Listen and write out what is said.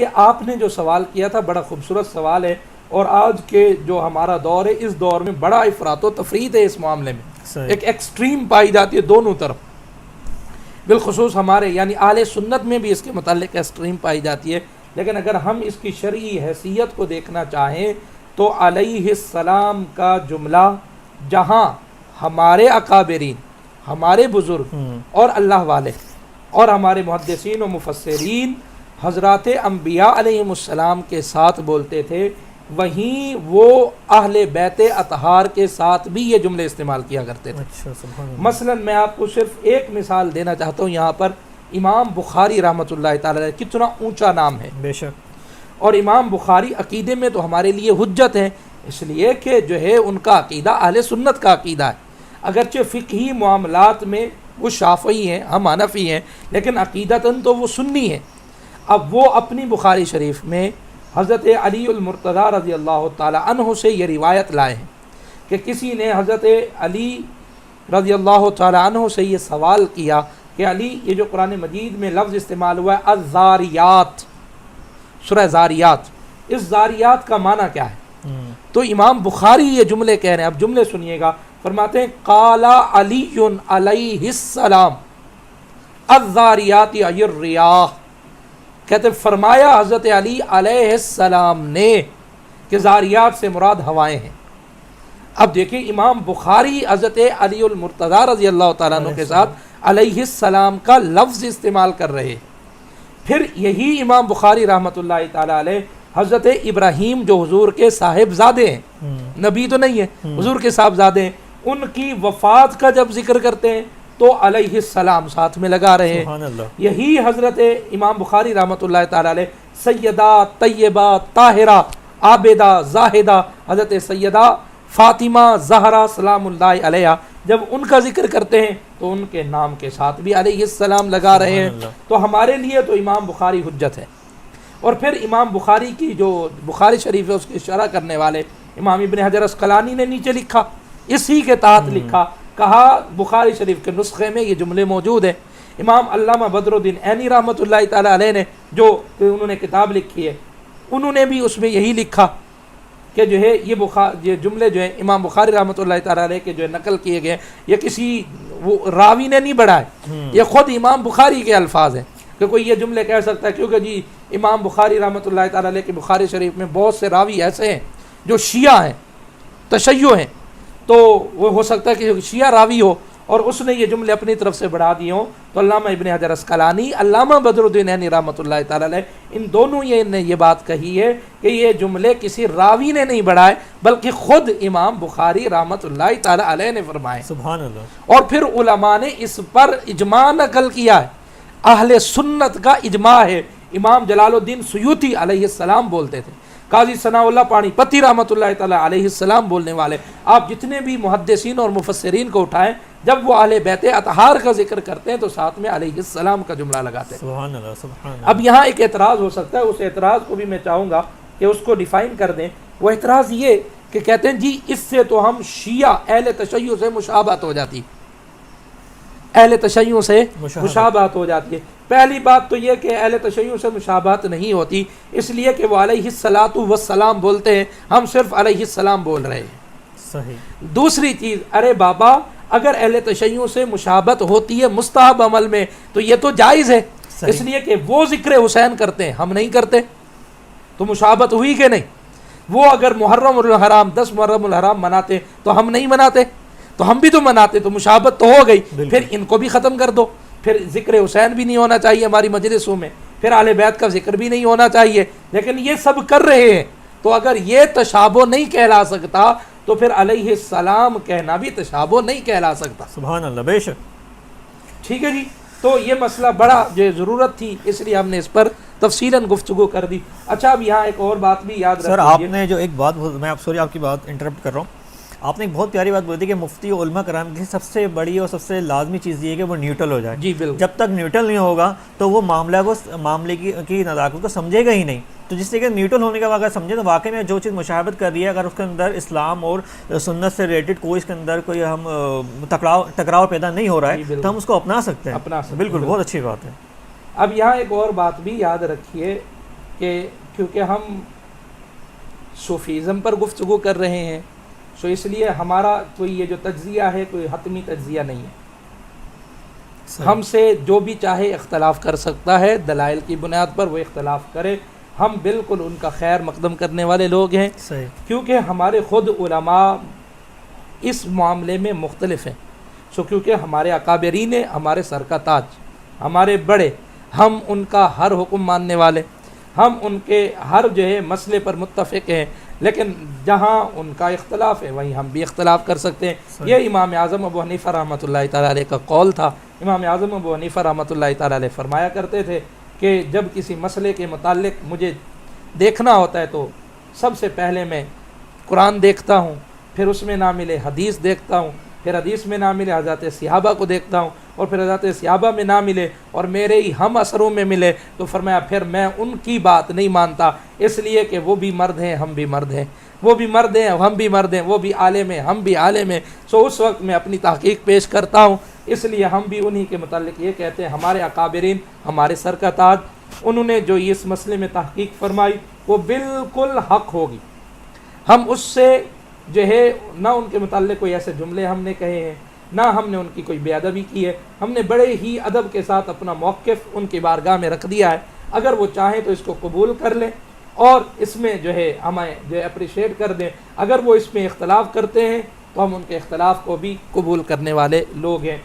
دیکھیے آپ نے جو سوال کیا تھا بڑا خوبصورت سوال ہے، اور آج کے جو ہمارا دور ہے اس دور میں بڑا افراط و تفریط ہے اس معاملے میں، ایک ایکسٹریم پائی جاتی ہے دونوں طرف، بالخصوص ہمارے یعنی اہل سنت میں بھی اس کے متعلق ایکسٹریم پائی جاتی ہے. لیکن اگر ہم اس کی شرعی حیثیت کو دیکھنا چاہیں تو علیہ السلام کا جملہ جہاں ہمارے اکابرین، ہمارے بزرگ اور اللہ والے اور ہمارے محدثین و مفسرین حضرات انبیاء علیہ السلام کے ساتھ بولتے تھے، وہیں وہ اہل بیت اطہار کے ساتھ بھی یہ جملے استعمال کیا کرتے تھے. مثلا میں آپ کو صرف ایک مثال دینا چاہتا ہوں یہاں پر. امام بخاری رحمۃ اللہ تعالی علیہ کتنا اونچا نام ہے، بے شک، اور امام بخاری عقیدے میں تو ہمارے لیے حجت ہیں، اس لیے کہ جو ہے ان کا عقیدہ اہل سنت کا عقیدہ ہے. اگرچہ فقہی معاملات میں وہ شافعی ہیں، ہم حنفی ہیں، لیکن عقیدتاً تو وہ سنی ہیں. اب وہ اپنی بخاری شریف میں حضرت علی المرتضیٰ رضی اللہ تعالی عنہ سے یہ روایت لائے ہیں کہ کسی نے حضرت علی رضی اللہ تعالی عنہ سے یہ سوال کیا کہ علی، یہ جو قرآن مجید میں لفظ استعمال ہوا ہے الزاریات، سورہ زاریات، اس زاریات کا معنی کیا ہے؟ تو امام بخاری یہ جملے کہہ رہے ہیں. اب جملے سنیے گا. فرماتے ہیں قال علی علیہ السلام الزاریات ای الریاح، کہتے ہیں فرمایا حضرت علی علیہ السلام نے کہ زاریات سے مراد ہوائیں ہیں. اب دیکھیں امام بخاری حضرت علی المرتضیٰ رضی اللہ تعالیٰ عنہ کے ساتھ علیہ السلام کا لفظ استعمال کر رہے. پھر یہی امام بخاری رحمۃ اللہ تعالیٰ علیہ حضرت ابراہیم جو حضور کے صاحبزادے ہیں، نبی تو نہیں ہے، حضور کے صاحبزادے ہیں، ان کی وفات کا جب ذکر کرتے ہیں تو علیہ السلام ساتھ میں لگا رہے ہیں. یہی حضرت امام بخاری رحمۃ اللہ تعالیٰ علیہ سیدہ طیبہ طاہرہ عابدہ زاہدہ حضرت سیدہ فاطمہ زہرا سلام اللہ علیہ جب ان کا ذکر کرتے ہیں تو ان کے نام کے ساتھ بھی علیہ السلام لگا رہے ہیں. تو ہمارے لیے تو امام بخاری حجت ہے. اور پھر امام بخاری کی جو بخاری شریف ہے اس کی شرح کرنے والے امام ابن حجر اسقلانی نے نیچے لکھا، اسی کے تحت لکھا، کہا بخاری شریف کے نسخے میں یہ جملے موجود ہیں. امام علامہ بدر الدین عینی رحمۃ اللہ تعالی علیہ نے جو انہوں نے کتاب لکھی ہے، انہوں نے بھی اس میں یہی لکھا کہ جو ہے یہ جملے جو ہیں امام بخاری رحمۃ اللہ تعالی علیہ کے جو ہے نقل کیے گئے، یہ کسی وہ راوی نے نہیں بڑھائے، یہ خود امام بخاری کے الفاظ ہیں. کہ کوئی یہ جملے کہہ سکتا ہے کیونکہ جی امام بخاری رحمۃ اللہ تعالی علیہ کے بخاری شریف میں بہت سے راوی ایسے ہیں جو شیعہ ہیں، تشیع ہیں، تو وہ ہو سکتا ہے کہ شیعہ راوی ہو اور اس نے یہ جملے اپنی طرف سے بڑھا دیے ہوں. تو علامہ ابن حجر اسقلانی، علامہ بدر الدین عینی رحمۃ اللہ تعالی علیہ، ان دونوں نے یہ بات کہی ہے کہ یہ جملے کسی راوی نے نہیں بڑھائے بلکہ خود امام بخاری رحمۃ اللہ تعالی علیہ نے فرمائے. سبحان اللہ. اور پھر علماء نے اس پر اجماع نقل کیا ہے، اہل سنت کا اجماع ہے. امام جلال الدین سیوطی علیہ السلام بولتے تھے، قاضی ثناء اللہ پانی پتی رحمۃ اللہ تعالی علیہ السلام بولنے والے، آپ جتنے بھی محدثین اور مفسرین کو اٹھائیں جب وہ اہل بیت اطہار کا ذکر کرتے ہیں تو ساتھ میں علیہ السلام کا جملہ لگاتے ہیں. سبحان اللہ سبحان اللہ. اب یہاں ایک اعتراض ہو سکتا ہے، اس اعتراض کو بھی میں چاہوں گا کہ اس کو ڈیفائن کر دیں. وہ اعتراض یہ کہ کہتے ہیں جی اس سے تو ہم شیعہ اہل تشیع سے مشابہت ہو جاتی، اہل تشیع سے مشابہت ہو جاتی ہے. پہلی بات تو یہ کہ اہل تشیع سے مشابہت نہیں ہوتی، اس لیے کہ وہ علیہ الصلاۃ والسلام بولتے ہیں، ہم صرف علیہ السلام بول رہے ہیں. صحیح. دوسری چیز، ارے بابا اگر اہل تشیع سے مشابہت ہوتی ہے مستحب عمل میں تو یہ تو جائز ہے، اس لیے کہ وہ ذکر حسین کرتے ہیں ہم نہیں کرتے، تو مشابہت ہوئی کہ نہیں. وہ اگر محرم الحرام 10 محرم الحرام مناتے تو ہم نہیں مناتے، تو ہم بھی تو مناتے، تو مشابہت تو ہو گئی. پھر ان کو بھی ختم کر دو، پھر ذکر حسین بھی نہیں ہونا چاہیے ہماری مجلسوں میں، پھر اہل بیت کا ذکر بھی نہیں ہونا چاہیے، لیکن یہ سب کر رہے ہیں. تو اگر یہ تشابہ نہیں کہلا سکتا تو پھر علیہ السلام کہنا بھی تشابہ نہیں کہلا سکتا. سبحان اللہ. بے شک. ٹھیک ہے جی. تو یہ مسئلہ بڑا جو ضرورت تھی اس لیے ہم نے اس پر تفصیلاً گفتگو کر دی. اچھا اب یہاں ایک اور بات بھی یاد رکھیے. سر آپ نے جو ایک بات، میں آپ سوری آپ کی بات انٹرپٹ کر رہا ہوں، آپ نے ایک بہت پیاری بات بولی تھی کہ مفتی و علماء کرام کی سب سے بڑی اور سب سے لازمی چیز یہ ہے کہ وہ نیوٹرل ہو جائے. جی بالکل. جب تک نیوٹرل نہیں ہوگا تو وہ معاملے کی نزاکت کو سمجھے گا ہی نہیں. تو جس سے کہ نیوٹرل ہونے کا اگر سمجھے تو واقعی میں جو چیز مشابہت کر رہی ہے، اگر اس کے اندر اسلام اور سنت سے ریلیٹڈ کوئی اس کے اندر کوئی ہم ٹکراؤ پیدا نہیں ہو رہا ہے تو ہم اس کو اپنا سکتے ہیں. بالکل، بہت اچھی بات ہے. اب یہاں ایک اور بات بھی یاد رکھیے کہ کیونکہ ہم صوفیزم پر گفتگو کر رہے ہیں، سو اس لیے ہمارا کوئی یہ جو تجزیہ ہے کوئی حتمی تجزیہ نہیں ہے. ہم سے جو بھی چاہے اختلاف کر سکتا ہے، دلائل کی بنیاد پر وہ اختلاف کرے، ہم بالکل ان کا خیر مقدم کرنے والے لوگ ہیں. صحیح. کیونکہ ہمارے خود علماء اس معاملے میں مختلف ہیں. سو کیونکہ ہمارے اکابرین ہیں، ہمارے سر کا تاج، ہمارے بڑے، ہم ان کا ہر حکم ماننے والے، ہم ان کے ہر جو ہے مسئلے پر متفق ہیں، لیکن جہاں ان کا اختلاف ہے وہیں ہم بھی اختلاف کر سکتے ہیں. یہ امام اعظم ابو حنیفہ رحمۃ اللہ تعالیٰ علیہ کا قول تھا. امام اعظم ابو حنیفہ رحمۃ اللہ تعالیٰ علیہ فرمایا کرتے تھے کہ جب کسی مسئلے کے متعلق مجھے دیکھنا ہوتا ہے تو سب سے پہلے میں قرآن دیکھتا ہوں، پھر اس میں نہ ملے حدیث دیکھتا ہوں، پھر حدیث میں نہ ملے حضرات صحابہ کو دیکھتا ہوں، اور پھر حضرات صحابہ میں نہ ملے اور میرے ہی ہم اثروں میں ملے تو فرمایا پھر میں ان کی بات نہیں مانتا، اس لیے کہ وہ بھی مرد ہیں ہم بھی مرد ہیں، وہ بھی مرد ہیں ہم بھی مرد ہیں، وہ بھی عالم ہیں ہم بھی عالم ہیں. سو اس وقت میں اپنی تحقیق پیش کرتا ہوں. اس لیے ہم بھی انہی کے متعلق یہ کہتے ہیں ہمارے اکابرین، ہمارے سر کا تاج، انہوں نے جو اس مسئلے میں تحقیق فرمائی وہ بالکل حق ہوگی. ہم اس سے جو ہے نہ ان کے متعلق کوئی ایسے جملے ہم نے کہے ہیں، نہ ہم نے ان کی کوئی بے ادبی کی ہے، ہم نے بڑے ہی ادب کے ساتھ اپنا موقف ان کی بارگاہ میں رکھ دیا ہے. اگر وہ چاہیں تو اس کو قبول کر لیں اور اس میں جو ہے ہمیں جو ہے اپریشیٹ کر دیں. اگر وہ اس میں اختلاف کرتے ہیں تو ہم ان کے اختلاف کو بھی قبول کرنے والے لوگ ہیں.